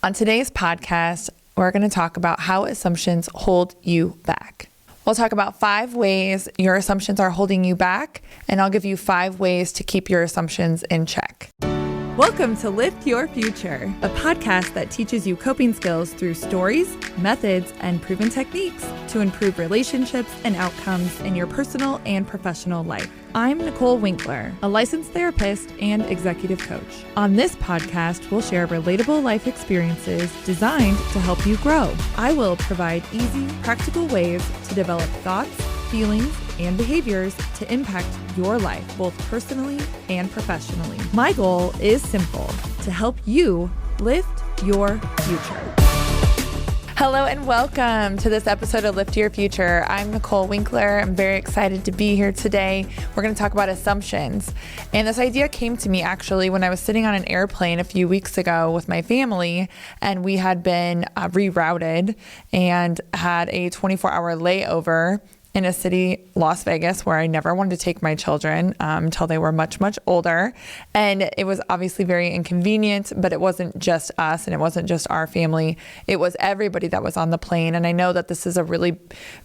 On today's podcast, we're going to talk about how assumptions hold you back. We'll talk about 5 ways your assumptions are holding you back, and I'll give you 5 ways to keep your assumptions in check. Welcome to Lift Your Future, a podcast that teaches you coping skills through stories, methods, and proven techniques to improve relationships and outcomes in your personal and professional life. I'm Nicole Winkler, a licensed therapist and executive coach. On this podcast, we'll share relatable life experiences designed to help you grow. I will provide easy, practical ways to develop thoughts, feelings, and behaviors to impact your life, both personally and professionally. My goal is simple: to help you lift your future. Hello and welcome to this episode of Lift Your Future. I'm Nicole Winkler. I'm very excited to be here today. We're going to talk about assumptions. And this idea came to me actually when I was sitting on an airplane a few weeks ago with my family, and we had been rerouted and had a 24-hour layover in a city, Las Vegas, where I never wanted to take my children until they were much, much older. And it was obviously very inconvenient, but it wasn't just us and it wasn't just our family. It was everybody that was on the plane. And I know that this is a really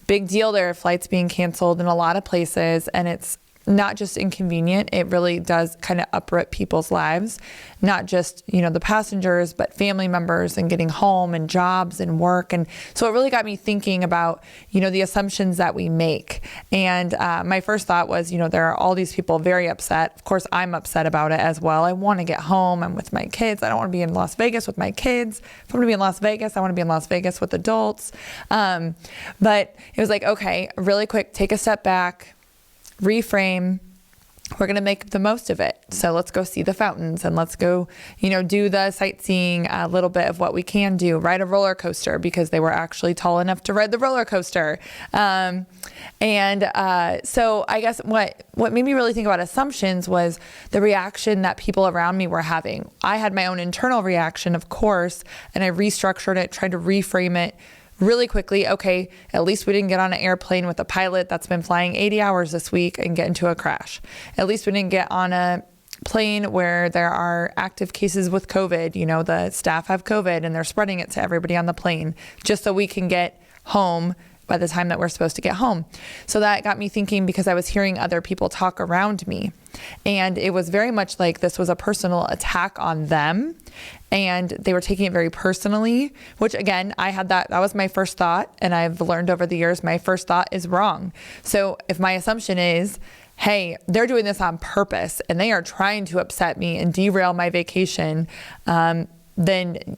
big deal. There are flights being canceled in a lot of places, and it's not just inconvenient, it really does kind of uproot people's lives, not just, the passengers, but family members and getting home and jobs and work. And so it really got me thinking about, the assumptions that we make. And my first thought was, there are all these people very upset. Of course, I'm upset about it as well. I want to get home. I'm with my kids. I don't want to be in Las Vegas with my kids. If I'm going to be in Las Vegas, I want to be in Las Vegas with adults. But it was like, okay, really quick, take a step back, reframe. We're going to make the most of it. So let's go see the fountains and let's go, do the sightseeing, a little bit of what we can do, ride a roller coaster because they were actually tall enough to ride the roller coaster. So I guess what made me really think about assumptions was the reaction that people around me were having. I had my own internal reaction, of course, and I restructured it, tried to reframe it really quickly. Okay, at least we didn't get on an airplane with a pilot that's been flying 80 hours this week and get into a crash. At least we didn't get on a plane where there are active cases with COVID. The staff have COVID and they're spreading it to everybody on the plane just so we can get home by the time that we're supposed to get home. So that got me thinking because I was hearing other people talk around me. And it was very much like this was a personal attack on them. And they were taking it very personally, which again, I had that was my first thought. And I've learned over the years, my first thought is wrong. So if my assumption is, hey, they're doing this on purpose and they are trying to upset me and derail my vacation, then,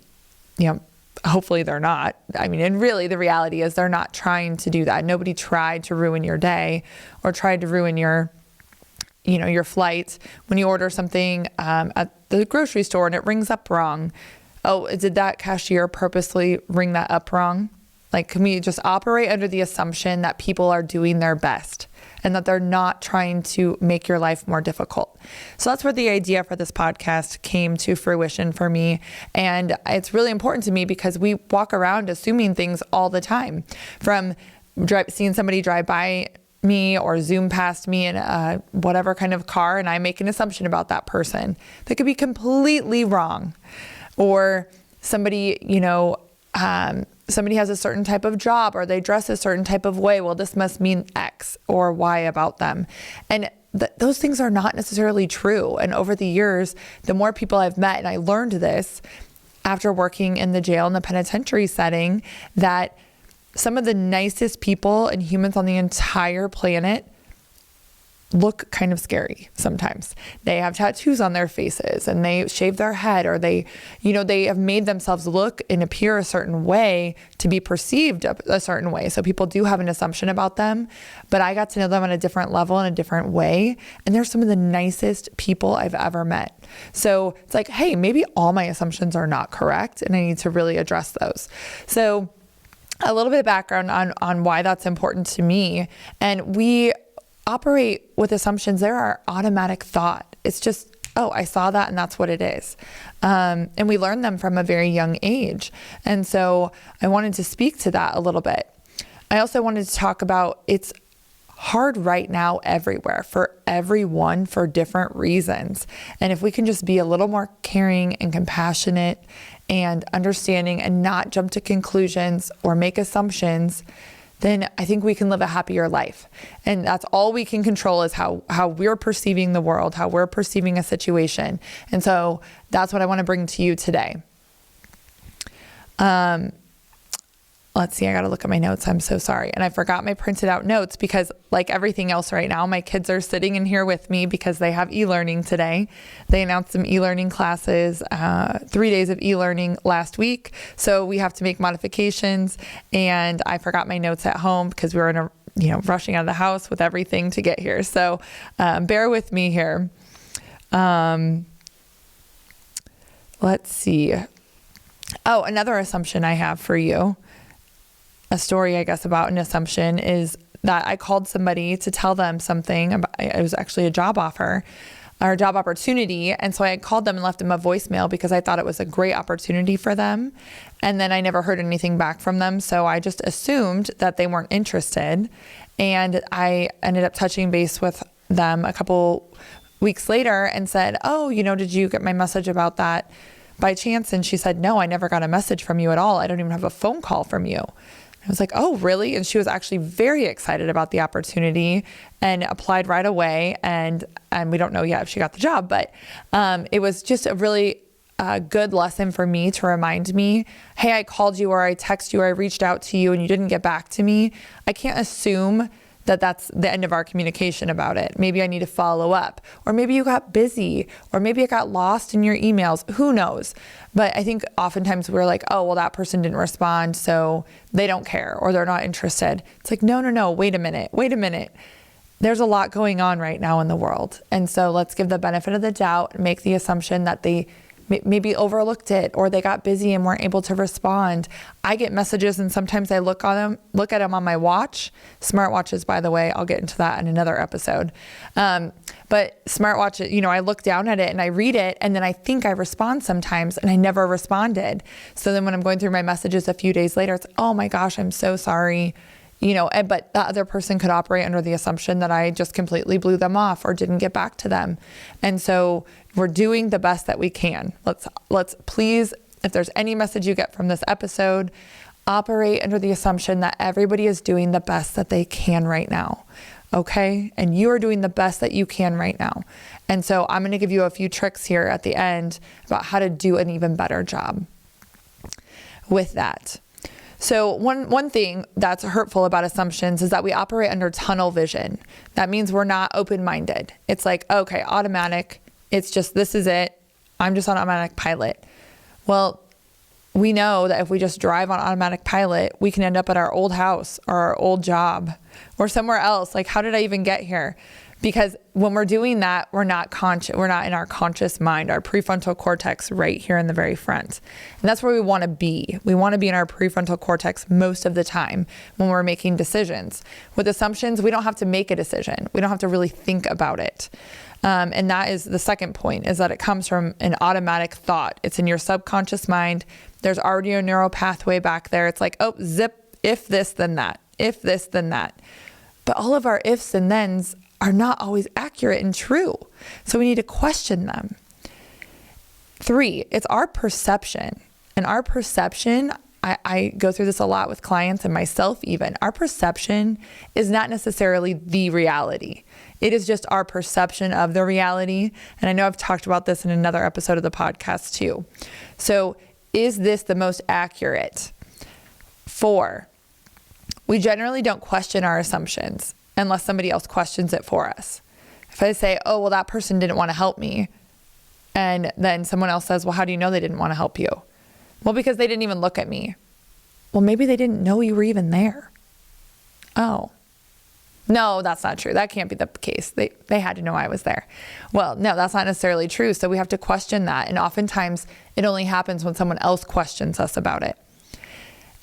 hopefully they're not. And really the reality is they're not trying to do that. Nobody tried to ruin your day or tried to ruin your flight. When you order something at the grocery store and it rings up wrong. Oh, did that cashier purposely ring that up wrong? Can we just operate under the assumption that people are doing their best and that they're not trying to make your life more difficult? So that's where the idea for this podcast came to fruition for me. And it's really important to me because we walk around assuming things all the time, from seeing somebody drive by me or zoom past me in a whatever kind of car, and I make an assumption about that person that could be completely wrong. Or somebody, somebody has a certain type of job or they dress a certain type of way. Well, this must mean X or Y about them. And those things are not necessarily true. And over the years, the more people I've met, and I learned this after working in the jail and the penitentiary setting, that some of the nicest people and humans on the entire planet look kind of scary sometimes. They have tattoos on their faces and they shave their head, or they have made themselves look and appear a certain way to be perceived a certain way. So people do have an assumption about them, but I got to know them on a different level in a different way. And they're some of the nicest people I've ever met. So it's like, hey, maybe all my assumptions are not correct and I need to really address those. So a little bit of background on why that's important to me. And we operate with assumptions. They're our automatic thought. It's just, oh, I saw that and that's what it is. And we learn them from a very young age. And so I wanted to speak to that a little bit. I also wanted to talk about it's hard right now everywhere for everyone for different reasons. And if we can just be a little more caring and compassionate and understanding and not jump to conclusions or make assumptions, then I think we can live a happier life. And that's all we can control, is how we're perceiving the world, how we're perceiving a situation. And so that's what I want to bring to you today. Let's see, I got to look at my notes. I'm so sorry. And I forgot my printed out notes because, like everything else right now, my kids are sitting in here with me because they have e-learning today. They announced some e-learning classes, 3 days of e-learning last week. So we have to make modifications, and I forgot my notes at home because we were rushing out of the house with everything to get here. So bear with me here. Let's see. Oh, another assumption I have for you. A story, I guess, about an assumption is that I called somebody to tell them something about, it was actually a job offer or a job opportunity. And so I called them and left them a voicemail because I thought it was a great opportunity for them. And then I never heard anything back from them. So I just assumed that they weren't interested. And I ended up touching base with them a couple weeks later and said, oh, did you get my message about that by chance? And she said, no, I never got a message from you at all. I don't even have a phone call from you. I was like, oh, really? And she was actually very excited about the opportunity and applied right away. And we don't know yet if she got the job, but it was just a really good lesson for me to remind me, hey, I called you or I texted you or I reached out to you and you didn't get back to me. I can't assume that that's the end of our communication about it. Maybe I need to follow up, or maybe you got busy, or maybe it got lost in your emails. Who knows? But I think oftentimes we're like, oh, well, that person didn't respond, so they don't care or they're not interested. It's like, no, wait a minute. There's a lot going on right now in the world. And so let's give the benefit of the doubt and make the assumption that they maybe overlooked it or they got busy and weren't able to respond. I get messages and sometimes I look at them on my watch. Smartwatches, by the way, I'll get into that in another episode. But smartwatch, I look down at it and I read it and then I think I respond sometimes and I never responded. So then when I'm going through my messages a few days later, it's, oh my gosh, I'm so sorry. But that other person could operate under the assumption that I just completely blew them off or didn't get back to them. And so we're doing the best that we can. Let's please, if there's any message you get from this episode, operate under the assumption that everybody is doing the best that they can right now. Okay? And you are doing the best that you can right now. And so I'm going to give you a few tricks here at the end about how to do an even better job with that. So one thing that's hurtful about assumptions is that we operate under tunnel vision. That means we're not open-minded. It's like, okay, automatic. It's just, this is it. I'm just on automatic pilot. Well, we know that if we just drive on automatic pilot, we can end up at our old house or our old job or somewhere else. Like, how did I even get here? Because when we're doing that, we're not conscious. We're not in our conscious mind, our prefrontal cortex right here in the very front. And that's where we want to be. We want to be in our prefrontal cortex most of the time when we're making decisions. With assumptions, we don't have to make a decision. We don't have to really think about it. And that is the second point, is that it comes from an automatic thought. It's in your subconscious mind. There's already a neural pathway back there. It's like, oh, zip, if this, then that. If this, then that. But all of our ifs and thens are not always accurate and true. So we need to question them. 3, it's our perception. And our perception, I go through this a lot with clients and myself even. Our perception is not necessarily the reality. It is just our perception of the reality. And I know I've talked about this in another episode of the podcast too. So is this the most accurate? 4, we generally don't question our assumptions unless somebody else questions it for us. If I say, oh, well, that person didn't want to help me, and then someone else says, well, how do you know they didn't want to help you? Well, because they didn't even look at me. Well, maybe they didn't know you were even there. Oh, no, that's not true. That can't be the case. They had to know I was there. Well, no, that's not necessarily true. So we have to question that. And oftentimes it only happens when someone else questions us about it.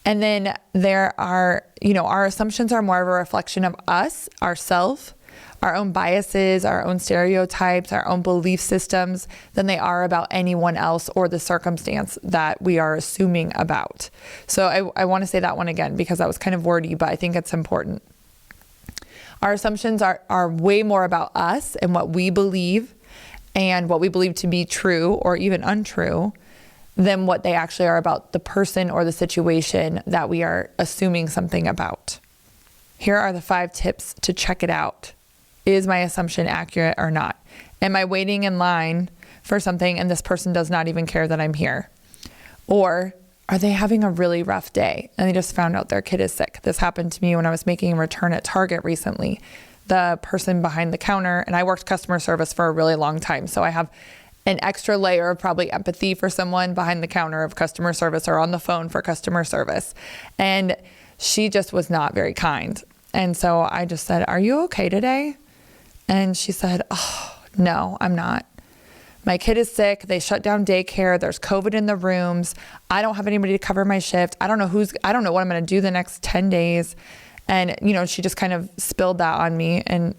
And then there are, our assumptions are more of a reflection of us, ourselves, our own biases, our own stereotypes, our own belief systems than they are about anyone else or the circumstance that we are assuming about. So I want to say that one again because that was kind of wordy, but I think it's important. Our assumptions are way more about us and what we believe and what we believe to be true or even untrue than what they actually are about the person or the situation that we are assuming something about. Here are the 5 tips to check it out. Is my assumption accurate or not? Am I waiting in line for something and this person does not even care that I'm here? Or are they having a really rough day and they just found out their kid is sick? This happened to me when I was making a return at Target recently. The person behind the counter, and I worked customer service for a really long time, so I have an extra layer of probably empathy for someone behind the counter of customer service or on the phone for customer service. And she just was not very kind. And so I just said, "Are you okay today?" And she said, "Oh, no, I'm not. My kid is sick. They shut down daycare. There's COVID in the rooms. I don't have anybody to cover my shift. I don't know what I'm going to do the next 10 days. And, she just kind of spilled that on me, and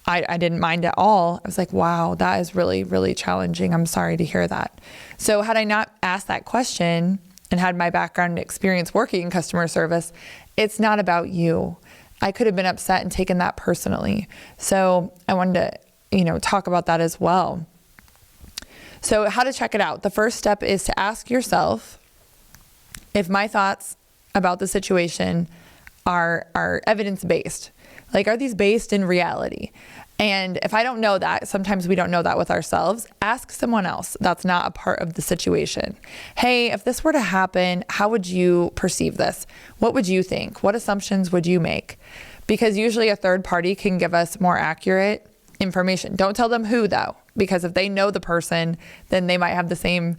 I didn't mind at all. I was like, wow, that is really, really challenging. I'm sorry to hear that. So had I not asked that question and had my background experience working in customer service, it's not about you. I could have been upset and taken that personally. So I wanted to, talk about that as well. So how to check it out. The first step is to ask yourself if my thoughts about the situation are evidence-based. Like, are these based in reality? And if I don't know that, sometimes we don't know that with ourselves, ask someone else that's not a part of the situation. Hey, if this were to happen, how would you perceive this? What would you think? What assumptions would you make? Because usually a third party can give us more accurate information. Don't tell them who, though, because if they know the person, then they might have the same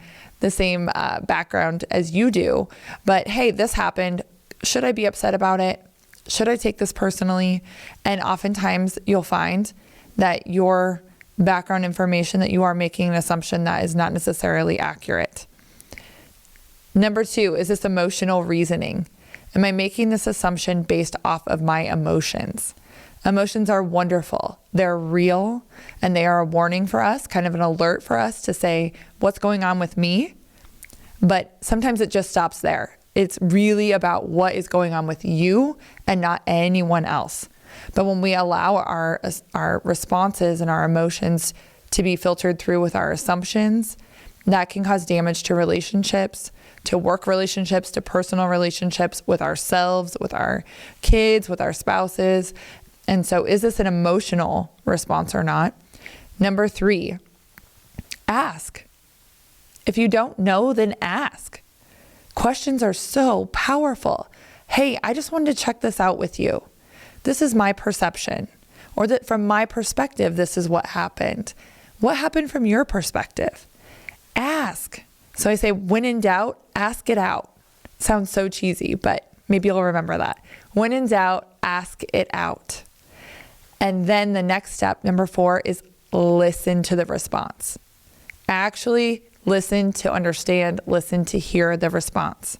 background as you do. But hey, this happened. Should I be upset about it? Should I take this personally? And oftentimes you'll find that your background information, that you are making an assumption that is not necessarily accurate. Number 2, is this emotional reasoning? Am I making this assumption based off of my emotions? Emotions are wonderful. They're real, and they are a warning for us, kind of an alert for us to say, what's going on with me? But sometimes it just stops there. It's really about what is going on with you and not anyone else. But when we allow our responses and our emotions to be filtered through with our assumptions, that can cause damage to relationships, to work relationships, to personal relationships with ourselves, with our kids, with our spouses. And so is this an emotional response or not? Number 3, ask. If you don't know, then ask. Questions are so powerful. Hey, I just wanted to check this out with you. This is my perception, or that from my perspective, this is what happened. What happened from your perspective? Ask. So I say, when in doubt, ask it out. Sounds so cheesy, but maybe you'll remember that. When in doubt, ask it out. And then the next step, number 4, is listen to the response. Actually listen to understand, listen to hear the response.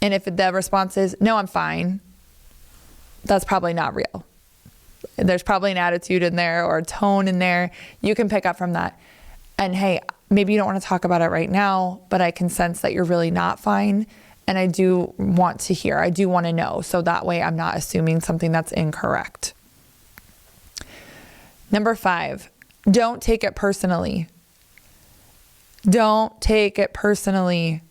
And if the response is, no, I'm fine, that's probably not real. There's probably an attitude in there or a tone in there. You can pick up from that. And hey, maybe you don't want to talk about it right now, but I can sense that you're really not fine. And I do want to hear, I do want to know. So that way I'm not assuming something that's incorrect. Number 5, don't take it personally. Don't take it personally.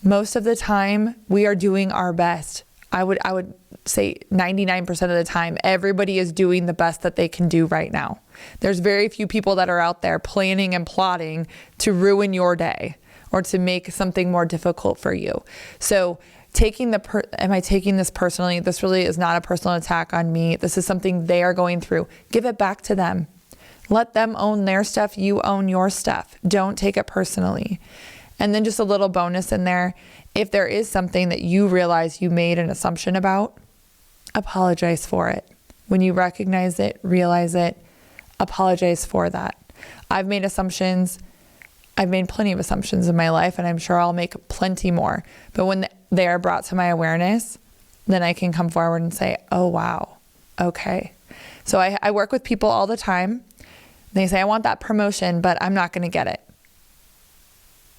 Most of the time, we are doing our best. I would say 99% of the time, everybody is doing the best that they can do right now. There's very few people that are out there planning and plotting to ruin your day or to make something more difficult for you. So am I taking this personally? This really is not a personal attack on me. This is something they are going through. Give it back to them. Let them own their stuff. You own your stuff. Don't take it personally. And then just a little bonus in there. If there is something that you realize you made an assumption about, apologize for it. When you recognize it, realize it, apologize for that. I've made assumptions. I've made plenty of assumptions in my life, and I'm sure I'll make plenty more. But when they are brought to my awareness, then I can come forward and say, oh, wow, okay. So I work with people all the time. They say, I want that promotion, but I'm not going to get it.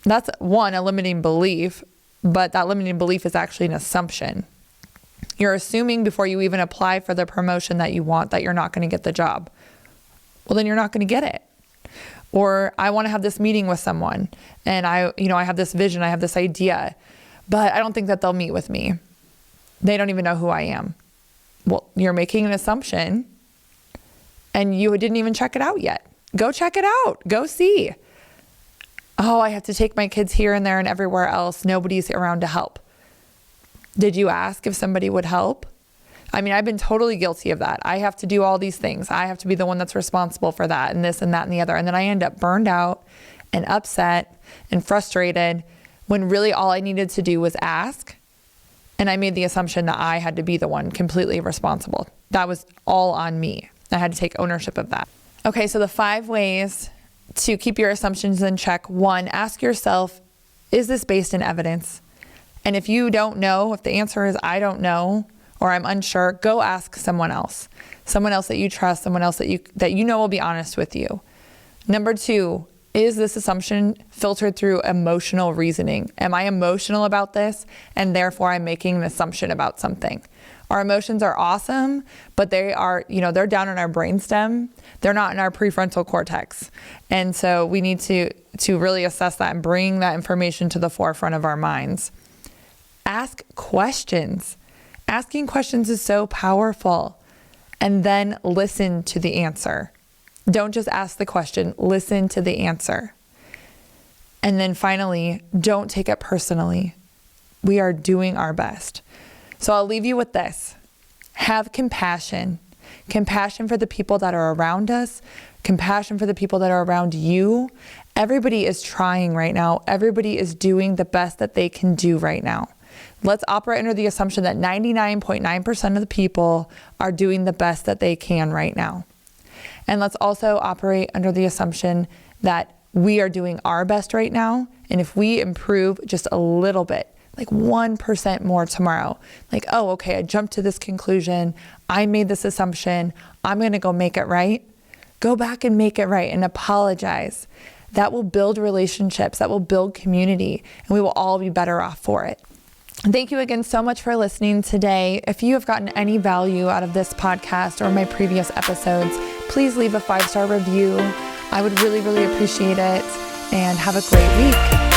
That's one, a limiting belief, but that limiting belief is actually an assumption. You're assuming before you even apply for the promotion that you want that you're not going to get the job. Well, then you're not going to get it. Or I want to have this meeting with someone and I have this vision, I have this idea, but I don't think that they'll meet with me. They don't even know who I am. Well, you're making an assumption and you didn't even check it out yet. Go check it out. Go see. Oh, I have to take my kids here and there and everywhere else. Nobody's around to help. Did you ask if somebody would help? I mean, I've been totally guilty of that. I have to do all these things. I have to be the one that's responsible for that and this and that and the other. And then I end up burned out and upset and frustrated when really all I needed to do was ask. And I made the assumption that I had to be the one completely responsible. That was all on me. I had to take ownership of that. Okay, so the 5 ways to keep your assumptions in check. 1, ask yourself, is this based in evidence? And if you don't know, if the answer is I don't know, or I'm unsure, go ask someone else that you trust, someone else that you know will be honest with you. Number 2, is this assumption filtered through emotional reasoning? Am I emotional about this? And therefore I'm making an assumption about something. Our emotions are awesome, but they are, they're down in our brainstem. They're not in our prefrontal cortex. And so we need to really assess that and bring that information to the forefront of our minds. Ask questions. Asking questions is so powerful. And then listen to the answer. Don't just ask the question, listen to the answer. And then finally, don't take it personally. We are doing our best. So I'll leave you with this. Have compassion. Compassion for the people that are around us. Compassion for the people that are around you. Everybody is trying right now. Everybody is doing the best that they can do right now. Let's operate under the assumption that 99.9% of the people are doing the best that they can right now. And let's also operate under the assumption that we are doing our best right now. And if we improve just a little bit, like 1% more tomorrow, like, oh, okay, I jumped to this conclusion. I made this assumption. I'm going to go make it right. Go back and make it right and apologize. That will build relationships. That will build community. And we will all be better off for it. Thank you again so much for listening today. If you have gotten any value out of this podcast or my previous episodes, please leave a 5-star review. I would really, really appreciate it. And have a great week.